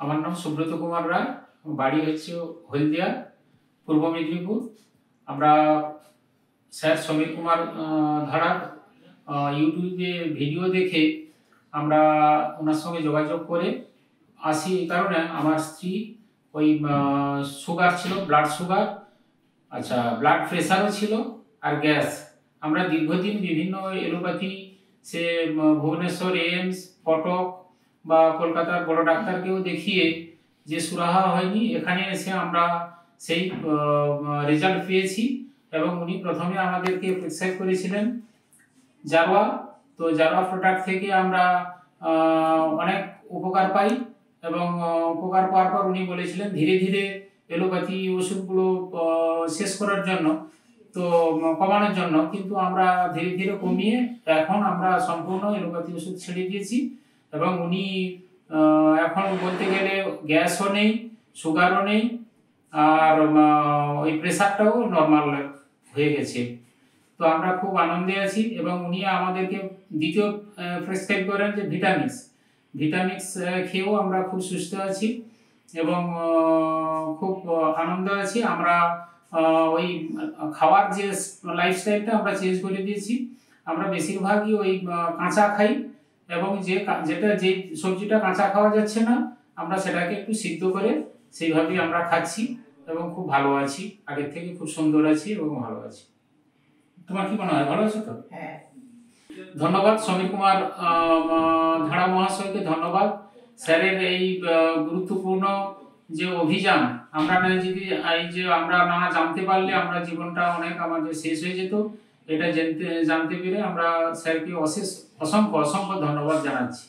আমার নাম সুব্রত কুমার রায়, বাড়ি হচ্ছে হলদিয়া, পূর্ব মেদিনীপুর। আমরা স্যার সমীর কুমার ধারার ইউটিউবে ভিডিও দেখে আমরা ওনার সঙ্গে যোগাযোগ করে আসি। এই কারণে আমার স্ত্রী ওই সুগার ছিল, ব্লাড সুগার, আচ্ছা ব্লাড প্রেশারও ছিল, আর গ্যাস। আমরা দীর্ঘদিন বিভিন্ন এলোপ্যাথি, সে ভুবনেশ্বর এইমস, কটক বা কলকাতার বড় ডাক্তারকেও দেখিয়ে যে সুরাহা হয়নি, এখানে এসে আমরা সেই রেজাল্ট পেয়েছি। এবং উনি প্রথমে আমাদেরকে প্রেসক্রাইব করেছিলেন জারোয়া। তো জারোয়া প্রোডাক্ট থেকে আমরা অনেক উপকার পাই, এবং উপকার পাওয়ার পর উনি বলেছিলেন ধীরে ধীরে এলোপ্যাথি ওষুধগুলো শেষ করার জন্য, তো কমানোর জন্য। কিন্তু আমরা ধীরে ধীরে কমিয়ে এখন আমরা সম্পূর্ণ এলোপ্যাথি ওষুধ ছেড়ে দিয়েছি। এবং উনি এখন বলতে গেলে গ্যাসও নেই, সুগারও নেই, আর ওই প্রেশারটাও নর্মাল হয়ে গেছে। তো আমরা খুব আনন্দে আছি। এবং উনি আমাদেরকে দ্বিতীয় প্রেসক্রাইব করেন যে ভিটামিক্স খেয়েও আমরা খুব সুস্থ আছি এবং খুব আনন্দ আছি। আমরা ওই খাওয়ার যে লাইফস্টাইলটা আমরা চেঞ্জ করে দিয়েছি। আমরা বেশিরভাগই ওই কাঁচা খাই, এবং যে সবজিটা কাঁচা খাওয়া যাচ্ছে না, আমরা সেটাকে একটু সিদ্ধ করে সেইভাবেই আমরা খাচ্ছি এবং খুব ভালো আছি। আগের থেকে খুব সুন্দর আছি এবং ভালো আছি। তোমার কি মনে হয়, ভালো আছো তো? হ্যাঁ। ধন্যবাদ সমীর কুমার ধারা মহাশয়কে, ধন্যবাদ স্যারের এই গুরুত্বপূর্ণ যে অভিযান। আমরা না যদি এই যে আমরা না জানতে পারলে আমরা জীবনটা অনেক আমাদের শেষ হয়ে যেত। এটা জানতে পেরে আমরা স্যারকে অসংখ্য ধন্যবাদ জানাচ্ছি।